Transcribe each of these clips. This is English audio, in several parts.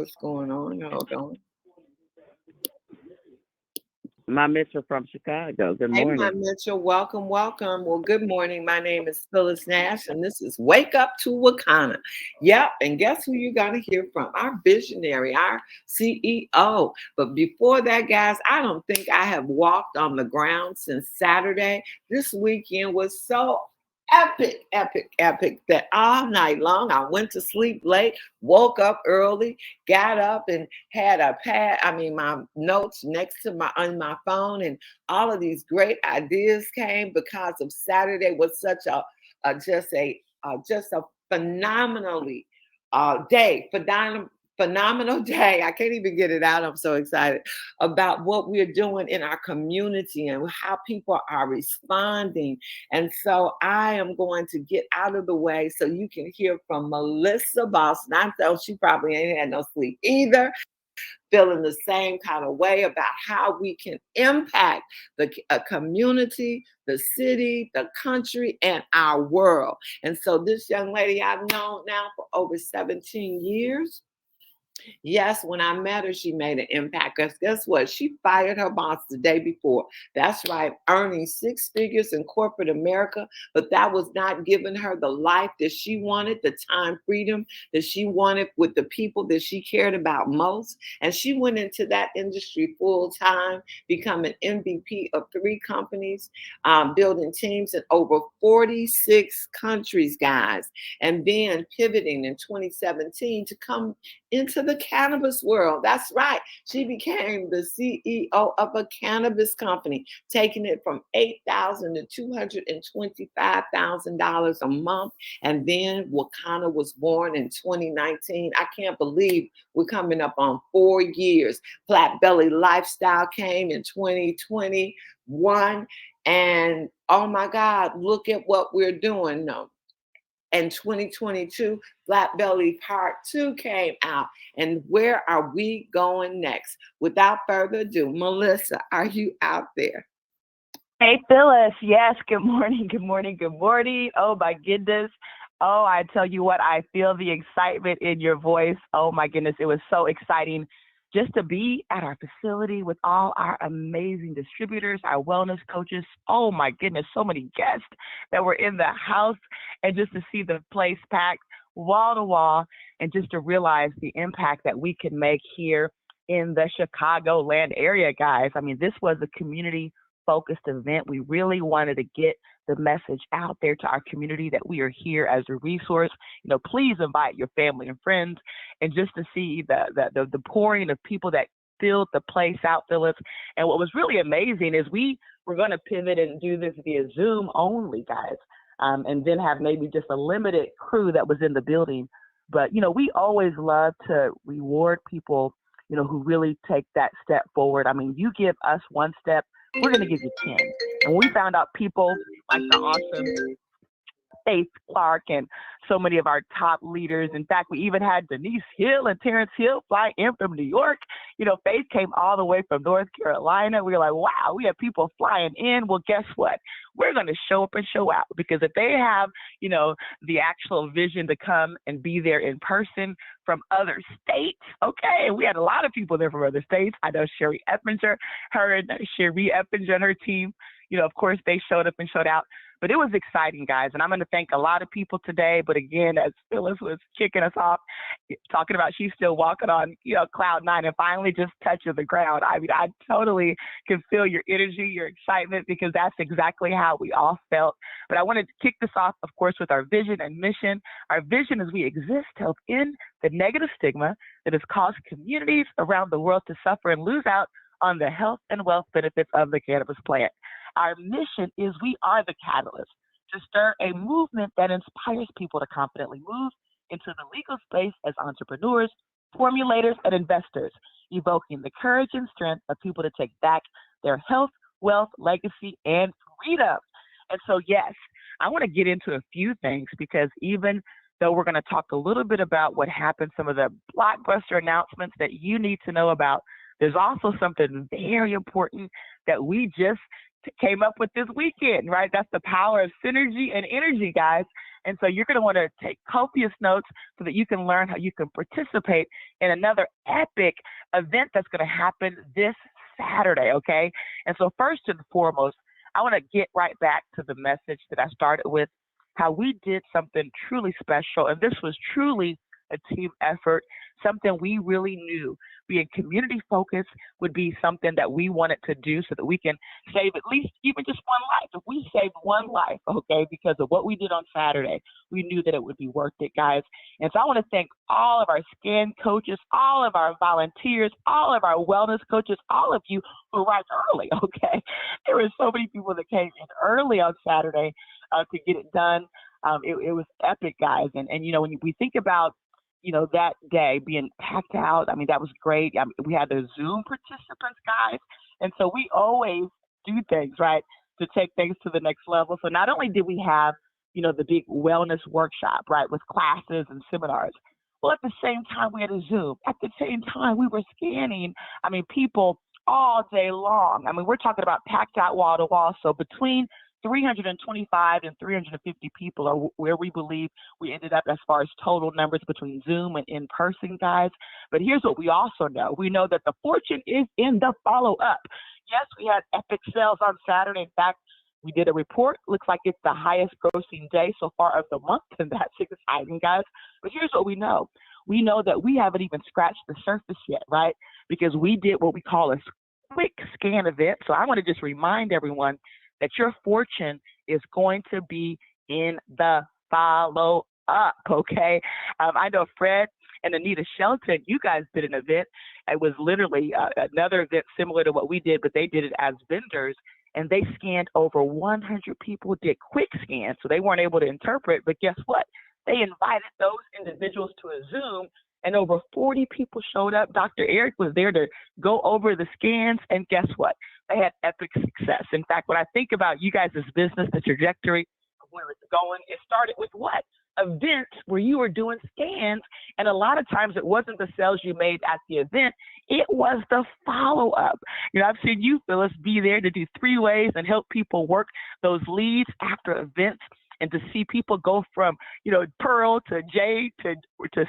What's going on? Hold on. My Mitchell from Chicago. Good Hey, my morning. Mitchell. Welcome, welcome. Well, good morning. My name is Phyllis Nash, and this is Wake Up to Wakanna. Yep, and guess who you're going to hear from? Our visionary, our CEO. But before that, guys, I don't think I have walked on the ground since Saturday. This weekend was so epic, epic, epic that all night long I went to sleep late, woke up early, got up and had my notes next to my on my phone, and all of these great ideas came because of Saturday was such a phenomenally phenomenal day. I can't even get it out. I'm so excited about what we're doing in our community and how people are responding. And so I am going to get out of the way so you can hear from Melissa Boston. I know she probably ain't had no sleep either, feeling the same kind of way about how we can impact the community, the city, the country, and our world. And so this young lady I've known now for over 17 years. Yes, when I met her, she made an impact. Because guess what? She fired her boss the day before. That's right, earning six figures in corporate America, but that was not giving her the life that she wanted, the time freedom that she wanted with the people that she cared about most. And she went into that industry full time, becoming MVP of three companies, building teams in over 46 countries, guys, and then pivoting in 2017 to come into the cannabis world. That's right. She became the CEO of a cannabis company, taking it from $8,000 to $225,000 a month. And then Wakanna was born in 2019. I can't believe we're coming up on 4 years. Flat Belly Lifestyle came in 2021. And oh my God, look at what we're doing. No, and 2022, Flat Belly Part 2 came out. And where are we going next? Without further ado, Melissa, are you out there? Hey, Phyllis. Yes, good morning, good morning, good morning. Oh, my goodness. Oh, I tell you what, I feel the excitement in your voice. Oh, my goodness. It was so exciting just to be at our facility with all our amazing distributors, our wellness coaches. Oh, my goodness. So many guests that were in the house, and just to see the place packed wall to wall, and just to realize the impact that we can make here in the Chicagoland area, guys. I mean, this was a community focused event. We really wanted to get the message out there to our community that we are here as a resource. Please invite your family and friends, and just to see the pouring of people that filled the place out, Phyllis. And what was really amazing is we were going to pivot and do this via Zoom only, guys, and then have maybe just a limited crew that was in the building. But we always love to reward people, who really take that step forward. I mean, you give us one step, we're going to give you 10. And we found out people like the awesome Faith Clark and so many of our top leaders. In fact, we even had Denise Hill and Terrence Hill fly in from New York. Faith came all the way from North Carolina. We were like, wow, we have people flying in. Well, guess what? We're going to show up and show out, because if they have, the actual vision to come and be there in person from other states, okay, and we had a lot of people there from other states. I know Sherry Eppinger, her and Cherie Eppinger and her team, of course, they showed up and showed out. But it was exciting, guys, and I'm going to thank a lot of people today. But again, as Phyllis was kicking us off, talking about she's still walking on, cloud nine and finally just touching the ground. I mean, I totally can feel your energy, your excitement, because that's exactly how we all felt. But I wanted to kick this off, of course, with our vision and mission. Our vision is we exist to help end the negative stigma that has caused communities around the world to suffer and lose out on the health and wealth benefits of the cannabis plant. Our mission is we are the catalyst to stir a movement that inspires people to confidently move into the legal space as entrepreneurs, formulators, and investors, evoking the courage and strength of people to take back their health, wealth, legacy, and freedom. And so, yes, I want to get into a few things, because even though we're going to talk a little bit about what happened, some of the blockbuster announcements that you need to know about, there's also something very important that we just came up with this weekend, right? That's the power of synergy and energy, guys. And so you're going to want to take copious notes so that you can learn how you can participate in another epic event that's going to happen this Saturday, okay? And so first and foremost, I want to get right back to the message that I started with, how we did something truly special. And this was truly a team effort, something we really knew being community focused would be something that we wanted to do so that we can save at least even just one life. If we saved one life, okay, because of what we did on Saturday, we knew that it would be worth it, guys. And so I want to thank all of our scan coaches, all of our volunteers, all of our wellness coaches, all of you who arrived early, okay? There were so many people that came in early on Saturday to get it done. It was epic, guys. And you know, when we think about that day being packed out, I mean, that was great. We had the Zoom participants, guys. And so we always do things, right, to take things to the next level. So not only did we have, the big wellness workshop, right, with classes and seminars, well, at the same time, we had a Zoom. At the same time, we were scanning, people all day long. I mean, we're talking about packed out wall to wall. So between 325 and 350 people are where we believe we ended up as far as total numbers between Zoom and in person, guys. But here's what we also know. We know that the fortune is in the follow-up. Yes, we had epic sales on Saturday. In fact, we did a report. Looks like it's the highest grossing day so far of the month, and that's exciting, guys. But here's what we know. We know that we haven't even scratched the surface yet, right? Because we did what we call a quick scan event. So I want to just remind everyone that your fortune is going to be in the follow-up, okay? I know Fred and Anita Shelton, you guys did an event. It was literally another event similar to what we did, but they did it as vendors, and they scanned over 100 people, did quick scans, so they weren't able to interpret, but guess what? They invited those individuals to a Zoom, and over 40 people showed up. Dr. Eric was there to go over the scans, and guess what? They had epic success. In fact, when I think about you guys' business, the trajectory of where it's going, it started with what? Events where you were doing scans, and a lot of times it wasn't the sales you made at the event, it was the follow-up. I've seen you, Phyllis, be there to do 3-ways and help people work those leads after events, and to see people go from, pearl to jade to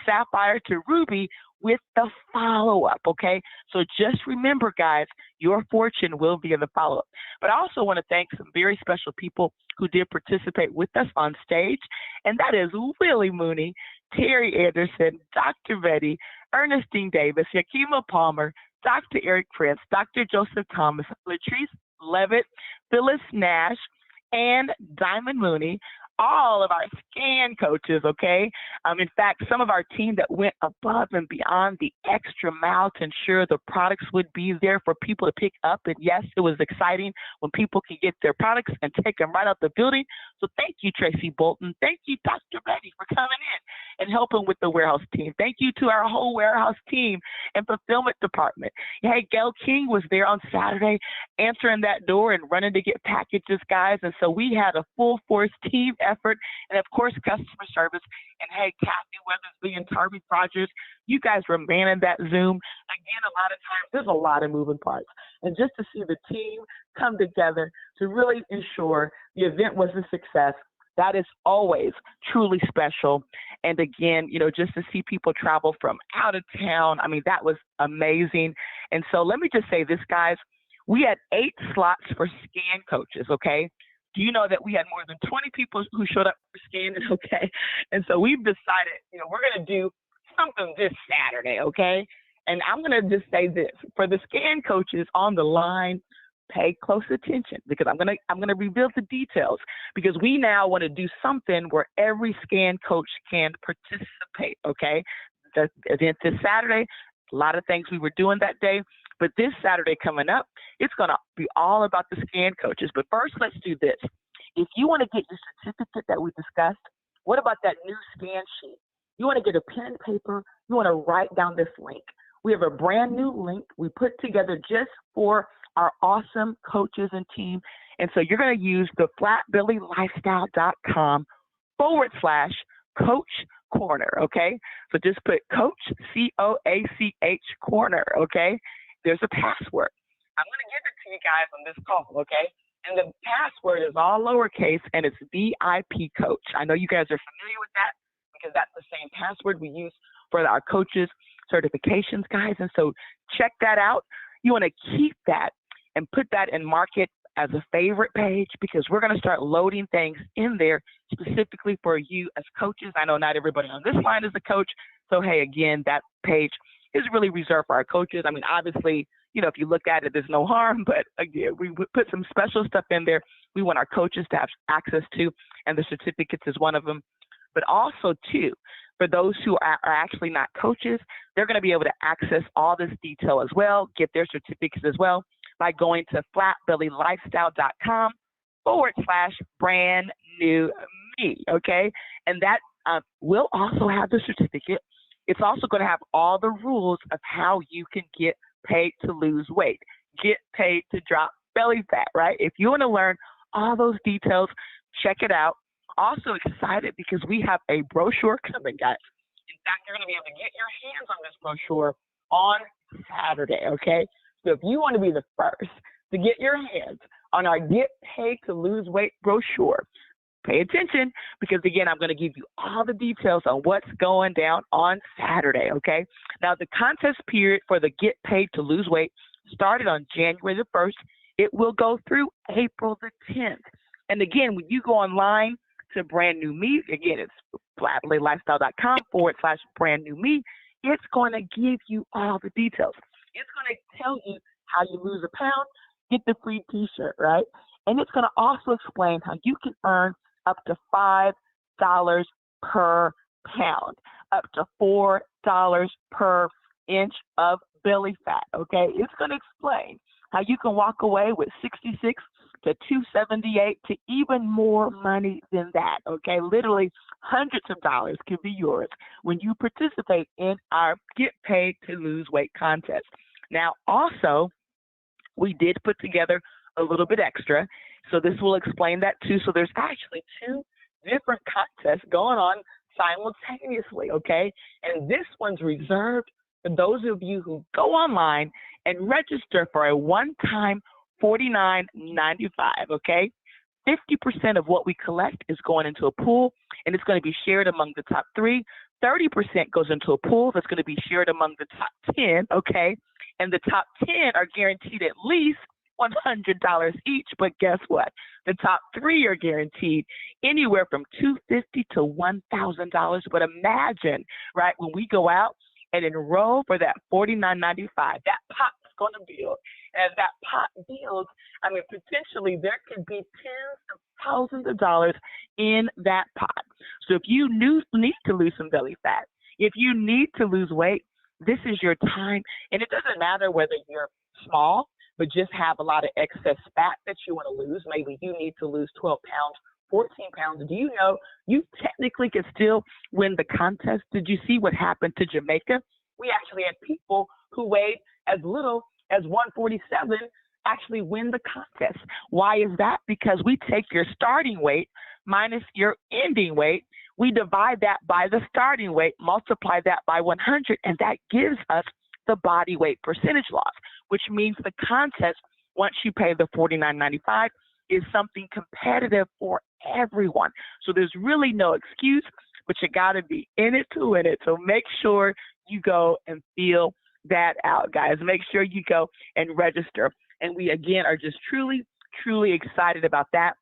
sapphire to ruby with the follow-up, okay? So just remember, guys, your fortune will be in the follow-up. But I also want to thank some very special people who did participate with us on stage, and that is Willie Mooney, Terry Anderson, Dr. Betty, Ernestine Davis, Yakima Palmer, Dr. Eric Prince, Dr. Joseph Thomas, Latrice Levitt, Phyllis Nash, and Diamond Mooney, all of our scan coaches, okay? In fact, some of our team that went above and beyond the extra mile to ensure the products would be there for people to pick up. And yes, it was exciting when people could get their products and take them right out the building. So thank you, Tracy Bolton. Thank you, Dr. Betty, for coming in and helping with the warehouse team. Thank you to our whole warehouse team and fulfillment department. Hey, Gail King was there on Saturday answering that door and running to get packages, guys. And so we had a full force team effort, and of course, customer service. And hey, Kathy Weathersby and Tarby Rogers, you guys were manning that Zoom. Again, a lot of times, there's a lot of moving parts. And just to see the team come together to really ensure the event was a success, that is always truly special. And again, just to see people travel from out of town, that was amazing. And so let me just say this, guys, we had 8 slots for scan coaches, okay? Do you know that we had more than 20 people who showed up for scanning, okay? And so we've decided, we're going to do something this Saturday, okay? And I'm going to just say this. For the scan coaches on the line, pay close attention, because I'm going to reveal the details, because we now want to do something where every scan coach can participate, okay? The event this Saturday, a lot of things we were doing that day. But this Saturday coming up, it's going to be all about the scan coaches. But first, let's do this. If you want to get your certificate that we discussed, what about that new scan sheet? You want to get a pen and paper. You want to write down this link. We have a brand new link we put together just for our awesome coaches and team. And so you're going to use the flatbellylifestyle.com/coach corner, okay? So just put coach, COACH corner, okay? There's a password. I'm going to give it to you guys on this call, okay? And the password is all lowercase and it's VIP coach. I know you guys are familiar with that because that's the same password we use for our coaches certifications, guys. And so check that out. You want to keep that and put that and mark it as a favorite page because we're going to start loading things in there specifically for you as coaches. I know not everybody on this line is a coach. So, hey, again, that page is really reserved for our coaches. I mean, obviously, you know, if you look at it, there's no harm, but again, we put some special stuff in there we want our coaches to have access to, and the certificates is one of them. But also, too, for those who are actually not coaches, they're going to be able to access all this detail as well, get their certificates as well by going to flatbellylifestyle.com/brand new me, okay? And that will also have the certificate. It's also going to have all the rules of how you can get paid to lose weight, get paid to drop belly fat, right? If you want to learn all those details, check it out. Also excited because we have a brochure coming, guys. In fact, you're going to be able to get your hands on this brochure on Saturday, okay? So if you want to be the first to get your hands on our Get Paid to Lose Weight brochure, pay attention because, again, I'm going to give you all the details on what's going down on Saturday, okay? Now, the contest period for the Get Paid to Lose Weight started on January the 1st. It will go through April the 10th. And, again, when you go online to Brand New Me, again, it's flatbellylifestyle.com/brand new me, it's going to give you all the details. It's going to tell you how you lose a pound, get the free t-shirt, right? And it's going to also explain how you can earn up to $5 per pound, up to $4 per inch of belly fat, okay? It's going to explain how you can walk away with 66 to 278 to even more money than that, okay? Literally hundreds of dollars can be yours when you participate in our Get Paid to Lose Weight contest. Now, also, we did put together a little bit extra, so this will explain that too. So there's actually two different contests going on simultaneously, okay? And this one's reserved for those of you who go online and register for a one-time $49.95, okay? 50% of what we collect is going into a pool, and it's going to be shared among the top 3. 30% goes into a pool that's going to be shared among the top 10, okay? And the top 10 are guaranteed at least $100 each, but guess what? The top 3 are guaranteed anywhere from $250 to $1,000. But imagine, right, when we go out and enroll for that $49.95, that pot is going to build. As that pot builds, I mean, potentially there could be tens of thousands of dollars in that pot. So if you need to lose some belly fat, if you need to lose weight, this is your time. And it doesn't matter whether you're small, but just have a lot of excess fat that you want to lose. Maybe you need to lose 12 pounds, 14 pounds. Do you know you technically can still win the contest? Did you see what happened to Jamaica? We actually had people who weighed as little as 147 actually win the contest. Why is that? Because we take your starting weight minus your ending weight. We divide that by the starting weight, multiply that by 100, and that gives us the body weight percentage loss, which means the contest, once you pay the $49.95, is something competitive for everyone. So there's really no excuse, but you got to be in it to win it. So make sure you go and feel that out, guys. Make sure you go and register. And we, again, are just truly, truly excited about that.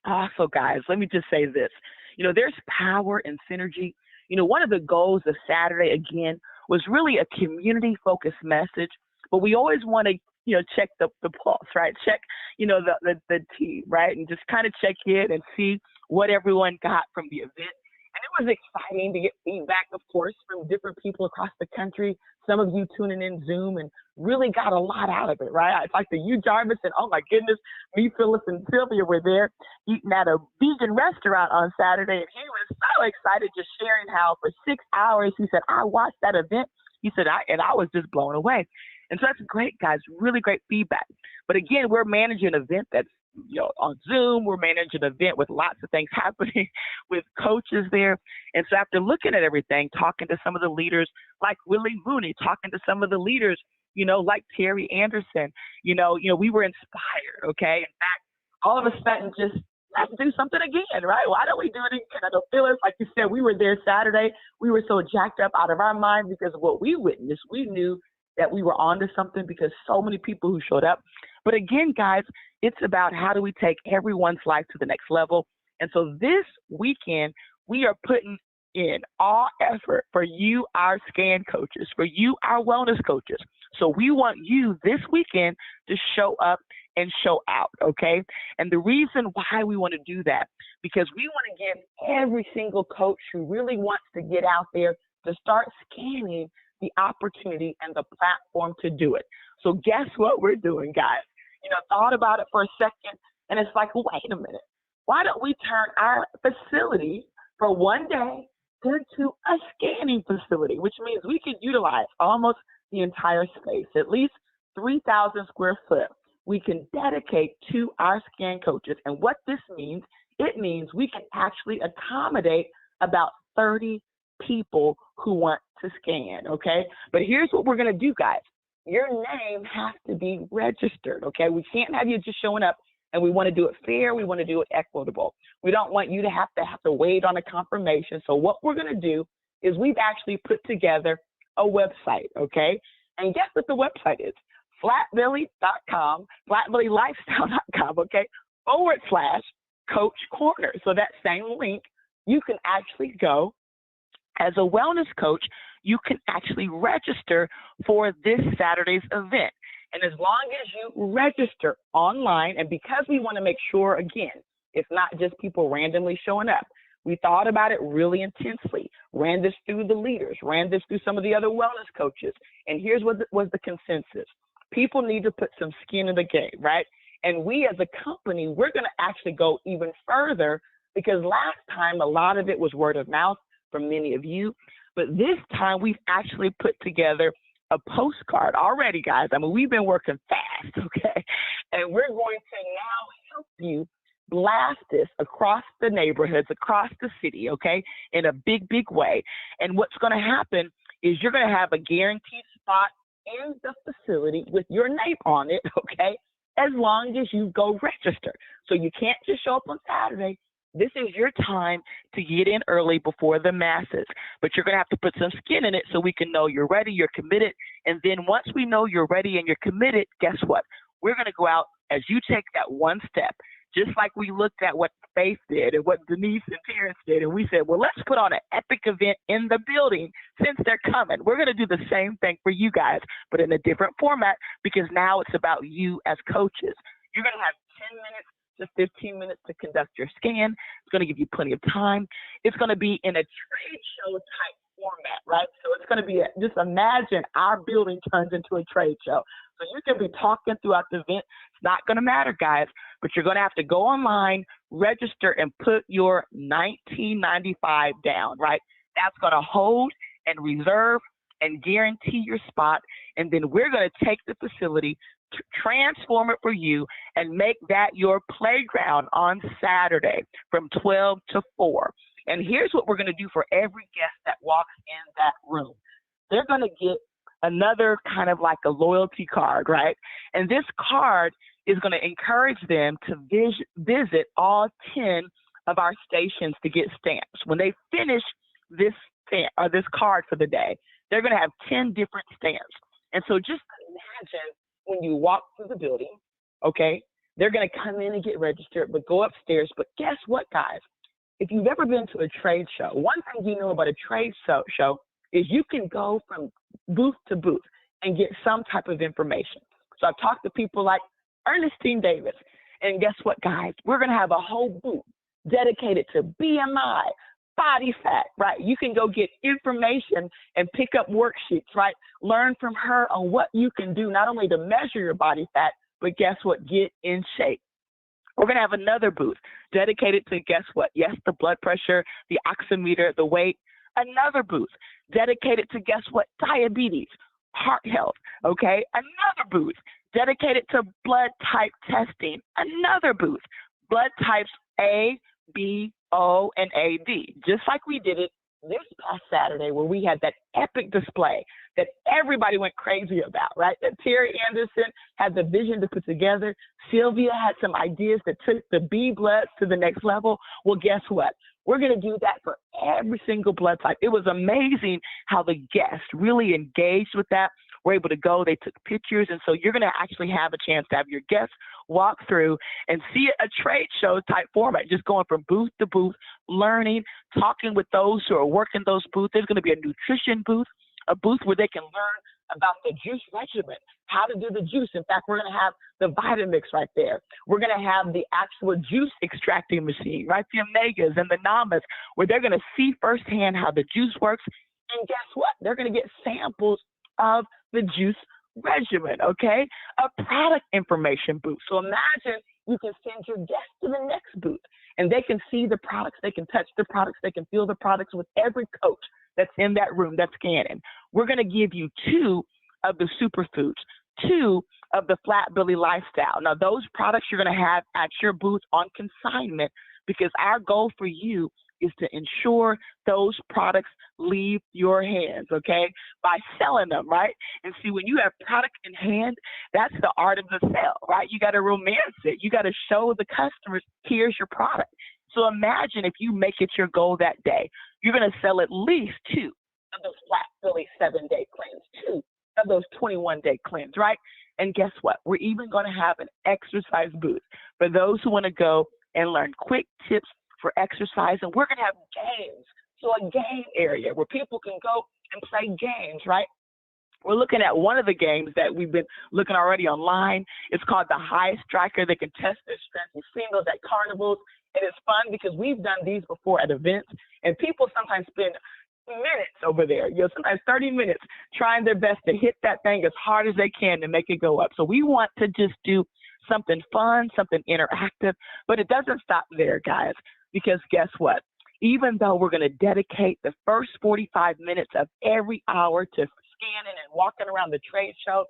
Also, guys, let me just say this. You know, there's power and synergy. You know, one of the goals of Saturday, again, was really a community-focused message, but we always want to, you know, check the pulse, right? Check, you know, the team, right? And just kind of check in and see what everyone got from the event. And it was exciting to get feedback, of course, from different people across the country. Some of you tuning in Zoom and really got a lot out of it, right? It's like the you, Jarvis, and oh my goodness, me, Phyllis, and Sylvia were there eating at a vegan restaurant on Saturday. And he was so excited, just sharing how for 6 hours, he said, I watched that event. He said, I was just blown away. And so that's great, guys, really great feedback. But again, we're managing an event that's, you know, on Zoom. We're managing an event with lots of things happening with coaches there. And so after looking at everything, talking to some of the leaders like Willie Mooney, talking to some of the leaders, you know, like Terry Anderson, you know, we were inspired, okay? In fact, all of a sudden just let's do something again, right? Why don't we do it again? I know Phyllis, like you said, we were there Saturday. We were so jacked up out of our mind because of what we witnessed. We knew that we were onto something because so many people who showed up. But again, guys, it's about how do we take everyone's life to the next level. And so this weekend, we are putting in all effort for you, our scan coaches, for you, our wellness coaches. So we want you this weekend to show up and show out, okay? And the reason why we want to do that, because we want to give every single coach who really wants to get out there to start scanning the opportunity and the platform to do it. So guess what we're doing, guys? Thought about it for a second, and it's like, wait a minute. Why don't we turn our facility for one day into a scanning facility, which means we can utilize almost the entire space, at least 3,000 square foot. We can dedicate to our scan coaches. And what this means, it means we can actually accommodate about 30 people who want to scan, okay? But here's what we're going to do, guys. Your name has to be registered, okay? We can't have you just showing up, and we want to do it fair. We want to do it equitable. We don't want you to have to wait on a confirmation. So what we're going to do is we've actually put together a website, okay? And guess what the website is? flatbelly.com, flatbellylifestyle.com, okay, /Coach Corner. So that same link, you can actually go as a wellness coach, you can actually register for this Saturday's event. And as long as you register online, and because we want to make sure, again, it's not just people randomly showing up. We thought about it really intensely, ran this through the leaders, ran this through some of the other wellness coaches. And here's what was the consensus. People need to put some skin in the game, right? And we as a company, we're going to actually go even further because last time a lot of it was word of mouth from many of you. But this time we've actually put together a postcard already, guys. I mean, we've been working fast, okay? And we're going to now help you blast this across the neighborhoods, across the city, okay, in a big, big way. And what's going to happen is you're going to have a guaranteed spot in the facility with your name on it, okay, as long as you go register. So you can't just show up on Saturday. This is your time to get in early before the masses, but you're going to have to put some skin in it so we can know you're ready, you're committed. And then once we know you're ready and you're committed, guess what? We're going to go out as you take that one step, just like we looked at what Faith did and what Denise and Terrence did. And we said, well, let's put on an epic event in the building since they're coming. We're going to do the same thing for you guys, but in a different format because now it's about you as coaches. You're going to have 10 minutes to 15 minutes to conduct your scan. It's going to give you plenty of time. It's going to be in a trade show type format, right? So it's going to be, just imagine our building turns into a trade show. So you can be talking throughout the event. It's not going to matter, guys, but you're going to have to go online, register, and put your $19.95 down, right? That's going to hold and reserve and guarantee your spot. And then we're going to take the facility, transform it for you, and make that your playground on Saturday from 12 to 4. And here's what we're going to do for every guest that walks in that room. They're going to get another kind of like a loyalty card, right? And this card is going to encourage them to visit all 10 of our stations to get stamps. When they finish this stamp or this card for the day, they're going to have 10 different stamps. And so just imagine when you walk through the building, okay, they're going to come in and get registered, but go upstairs. But guess what, guys? If you've ever been to a trade show, one thing you know about a trade show is you can go from booth to booth and get some type of information. So I've talked to people like Ernestine Davis, and guess what, guys? We're going to have a whole booth dedicated to BMI, body fat, right? You can go get information and pick up worksheets, right? Learn from her on what you can do, not only to measure your body fat, but guess what? Get in shape. We're going to have another booth dedicated to, guess what? Yes, the blood pressure, the oximeter, the weight. Another booth dedicated to, guess what? Diabetes, heart health, okay? Another booth dedicated to blood type testing. Another booth, blood types A, B, O, and AD, just like we did it this past Saturday where we had that epic display that everybody went crazy about, right? That Terry Anderson had the vision to put together. Sylvia had some ideas that took the B bloods to the next level. Well, guess what? We're going to do that for every single blood type. It was amazing how the guests really engaged with that. Were able to go, they took pictures, and so you're going to actually have a chance to have your guests walk through and see a trade show type format, just going from booth to booth, learning, talking with those who are working those booths. There's going to be a nutrition booth, a booth where they can learn about the juice regimen, how to do the juice. In fact, we're going to have the Vitamix right there. We're going to have the actual juice extracting machine, right? The Omegas and the Namas, where they're going to see firsthand how the juice works. And guess what? They're going to get samples of the juice regimen, okay? A product information booth. So imagine you can send your guests to the next booth and they can see the products, they can touch the products, they can feel the products with every coach that's in that room that's scanning. We're going to give you 2 of the superfoods, 2 of the flat belly lifestyle. Now, those products you're going to have at your booth on consignment because our goal for you is to ensure those products leave your hands, okay, by selling them, right? And see, when you have product in hand, that's the art of the sale, right? You got to romance it. You got to show the customers, here's your product. So imagine if you make it your goal that day, you're going to sell at least 2 of those flat belly 7-day cleanse, 2 of those 21-day cleanse, right? And guess what? We're even going to have an exercise booth for those who want to go and learn quick tips for exercise. And we're going to have games. So a game area where people can go and play games, right? We're looking at one of the games that we've been looking already online. It's called the High Striker. They can test their strength. We've seen those at carnivals. And it's fun because we've done these before at events. And people sometimes spend minutes over there, sometimes 30 minutes trying their best to hit that thing as hard as they can to make it go up. So we want to just do something fun, something interactive, but it doesn't stop there, guys, because guess what? Even though we're going to dedicate the first 45 minutes of every hour to scanning and walking around the trade show,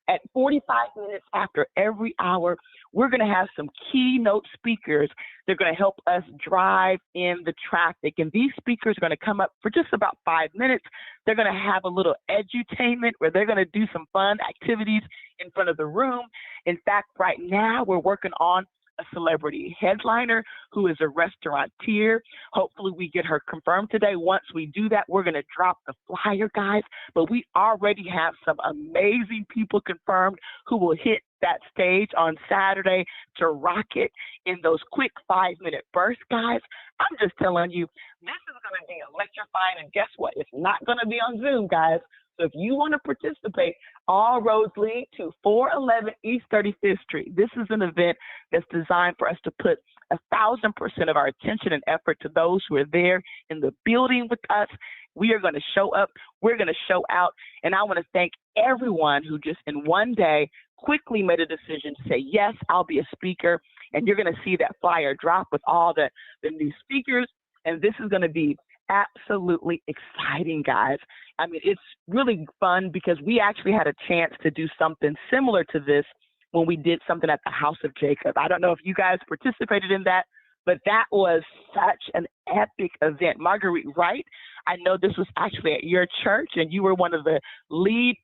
at 45 minutes after every hour, we're going to have some keynote speakers. They're going to help us drive in the traffic. And these speakers are going to come up for just about 5 minutes. They're going to have a little edutainment where they're going to do some fun activities in front of the room. In fact, right now we're working on a celebrity headliner who is a restaurateur. Hopefully we get her confirmed today. Once we do that, we're going to drop the flyer, guys. But we already have some amazing people confirmed who will hit that stage on Saturday to rock it in those quick 5-minute bursts, guys. I'm just telling you, this is going to be electrifying. And guess what? It's not going to be on Zoom, guys. So if you want to participate, all roads lead to 411 East 35th Street. This is an event that's designed for us to put 1,000% of our attention and effort to those who are there in the building with us. We are going to show up. We're going to show out. And I want to thank everyone who just in one day quickly made a decision to say, yes, I'll be a speaker. And you're going to see that flyer drop with all the new speakers. And this is going to be absolutely exciting, guys. I mean, it's really fun because we actually had a chance to do something similar to this when we did something at the House of Jacob. I don't know if you guys participated in that, but that was such an epic event. Marguerite Wright, I know this was actually at your church, and you were one of the lead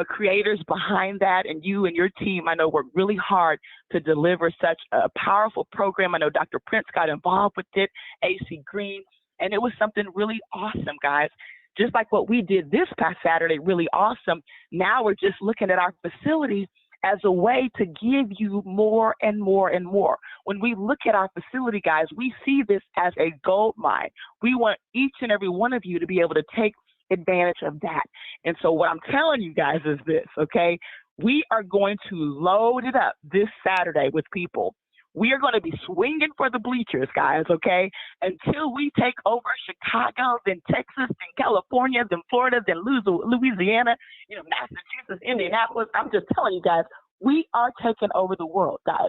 creators behind that, and you and your team, I know, worked really hard to deliver such a powerful program. I know Dr. Prince got involved with it, AC Green, and it was something really awesome, guys. Just like what we did this past Saturday, really awesome. Now we're just looking at our facilities as a way to give you more and more and more. When we look at our facility, guys, we see this as a gold mine. We want each and every one of you to be able to take advantage of that. And so what I'm telling you guys is this, okay? We are going to load it up this Saturday with people. We are going to be swinging for the bleachers, guys, okay, until we take over Chicago, then Texas, then California, then Florida, then Louisiana, Massachusetts, Indianapolis. I'm just telling you guys, we are taking over the world, guys.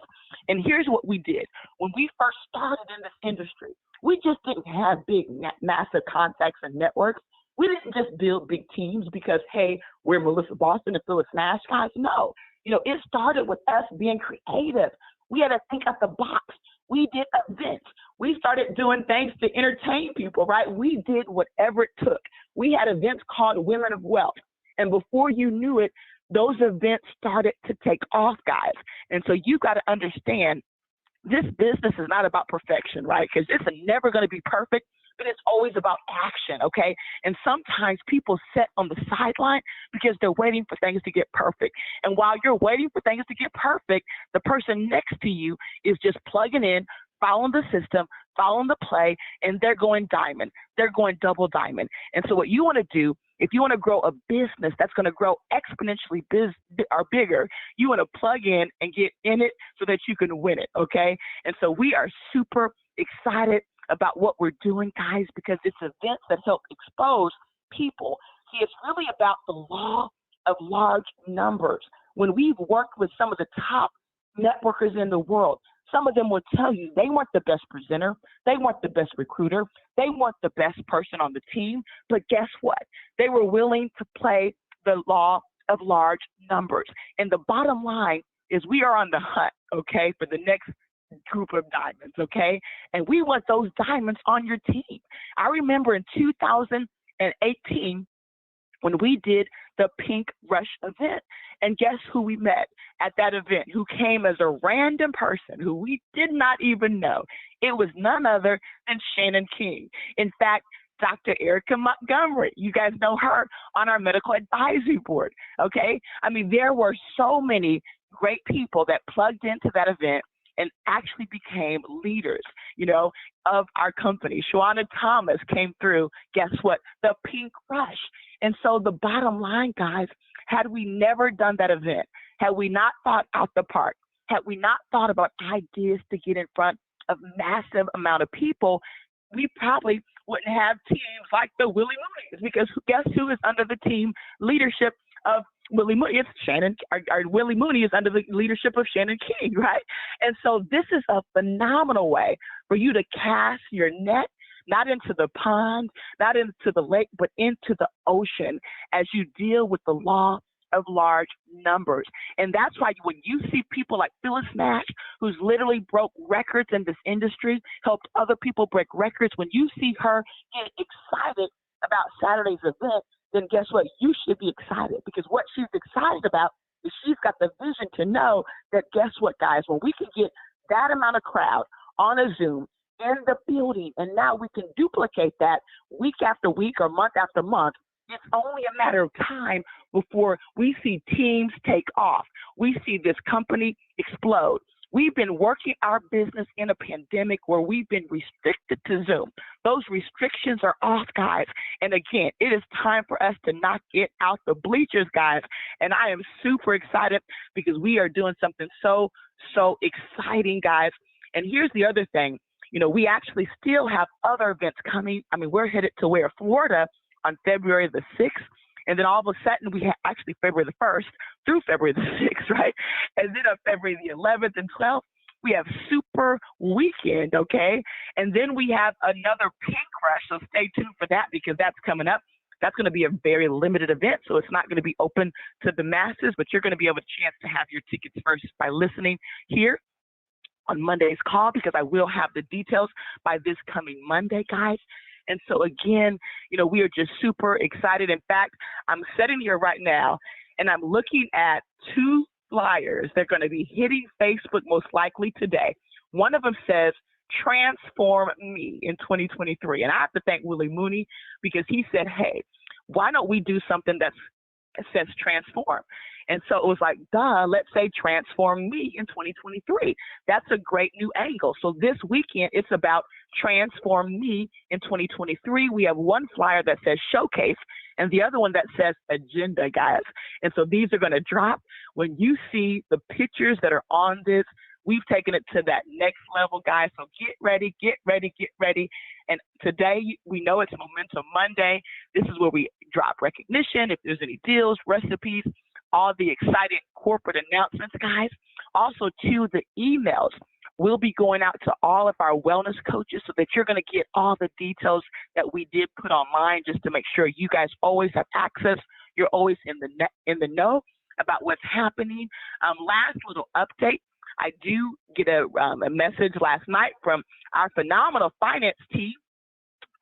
And here's what we did. When we first started in this industry, we just didn't have big, massive contacts and networks. We didn't just build big teams because, hey, we're Melissa Boston and Phyllis Nash, guys. No, it started with us being creative. We had to think out the box. We did events. We started doing things to entertain people, right? We did whatever it took. We had events called Women of Wealth. And before you knew it, those events started to take off, guys. And so you got to understand this business is not about perfection, right? Because it's never going to be perfect, but it's always about action, okay? And sometimes people sit on the sideline because they're waiting for things to get perfect. And while you're waiting for things to get perfect, the person next to you is just plugging in, following the system, following the play, and they're going diamond. They're going double diamond. And so what you want to do, if you want to grow a business that's going to grow exponentially or bigger, you want to plug in and get in it so that you can win it, okay? And so we are super excited about what we're doing, guys, because it's events that help expose people. See, it's really about the law of large numbers. When we've worked with some of the top networkers in the world, some of them will tell you they weren't the best presenter, they weren't the best recruiter, they weren't the best person on the team, but guess what? They were willing to play the law of large numbers. And the bottom line is we are on the hunt, okay, for the next group of diamonds, okay? And we want those diamonds on your team. I remember in 2018 when we did the Pink Rush event. And guess who we met at that event, who came as a random person who we did not even know? It was none other than Shannon King. In fact, Dr. Erica Montgomery, you guys know her on our medical advisory board, okay? I mean, there were so many great people that plugged into that event and actually became leaders, you know, of our company. Shawana Thomas came through, guess what? The Pink Rush. And so the bottom line, guys, had we never done that event, had we not thought out the park, had we not thought about ideas to get in front of massive amount of people, we probably wouldn't have teams like the Willie Moonies, because guess who is under the team leadership of Willie Mooney? It's Shannon. Our Willie Mooney is under the leadership of Shannon King, right? And so this is a phenomenal way for you to cast your net, not into the pond, not into the lake, but into the ocean as you deal with the law of large numbers. And that's why when you see people like Phyllis Nash, who's literally broke records in this industry, helped other people break records, when you see her get excited about Saturday's event, then guess what? You should be excited, because what she's excited about is she's got the vision to know that, guess what, guys, when we can get that amount of crowd on a Zoom in the building, and now we can duplicate that week after week or month after month, it's only a matter of time before we see teams take off. We see this company explode. We've been working our business in a pandemic where we've been restricted to Zoom. Those restrictions are off, guys. And again, it is time for us to knock it out the bleachers, guys. And I am super excited because we are doing something so exciting, guys. And here's the other thing. You know, we actually still have other events coming. I mean, we're headed to Florida on February the 6th. And then all of a sudden, we have actually February the 1st through February the 6th, right? And then on February the 11th and 12th, we have Super Weekend, okay? And then we have another Pink Rush, so stay tuned for that because that's coming up. That's going to be a very limited event, so it's not going to be open to the masses, but you're going to be able to chance to have your tickets first by listening here on Monday's call, because I will have the details by this coming Monday, guys. And so again, you know, we are just super excited. In fact, I'm sitting here right now and I'm looking at two flyers. They're going to be hitting Facebook most likely today. One of them says, "Transform Me" in 2023. And I have to thank Willie Mooney because he said, hey, why don't we do something that says transform? And so it was like, duh, let's say transform me in 2023. That's a great new angle. So this weekend, it's about transform me in 2023. We have one flyer that says showcase and the other one that says agenda, guys. And so these are going to drop. When you see the pictures that are on this, we've taken it to that next level, guys. So get ready, get ready, get ready. And today, we know it's Momentum Monday. This is where we drop recognition, if there's any deals, recipes, all the exciting corporate announcements, guys. Also, too, the emails will be going out to all of our wellness coaches so that you're going to get all the details that we did put online, just to make sure you guys always have access. You're always in the know about what's happening. Last little update. I do get a message last night from our phenomenal finance team,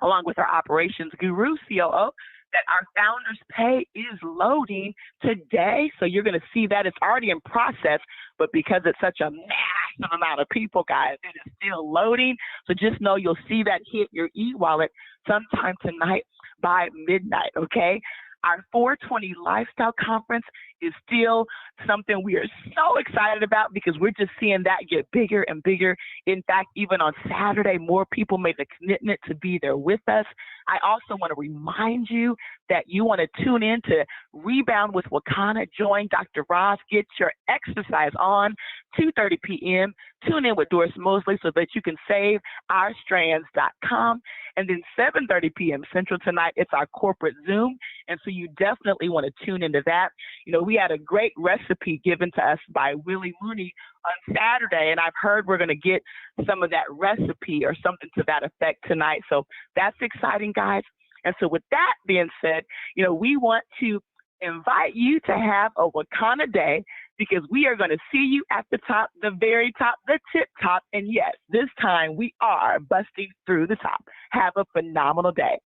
along with our operations guru, COO, that our founders pay is loading today. So you're going to see that it's already in process, but because it's such a massive amount of people, guys, it is still loading. So just know you'll see that hit your e-wallet sometime tonight by midnight, okay? Our 420 Lifestyle Conference is still something we are so excited about because we're just seeing that get bigger and bigger. In fact, even on Saturday, more people made the commitment to be there with us. I also want to remind you that you want to tune in to Rebound with Wakanna. Join Dr. Ross. Get your exercise on, 2:30 p.m. Tune in with Doris Mosley so that you can save ourstrands.com. And then 7:30 p.m. Central tonight, it's our corporate Zoom. And so you definitely want to tune into that. You know, we had a great recipe given to us by Willie Mooney on Saturday, and I've heard we're going to get some of that recipe or something to that effect tonight. So that's exciting, guys. And so with that being said, you know, we want to invite you to have a Wakanna day because we are going to see you at the top, the very top, the tip top. And yes, this time we are busting through the top. Have a phenomenal day.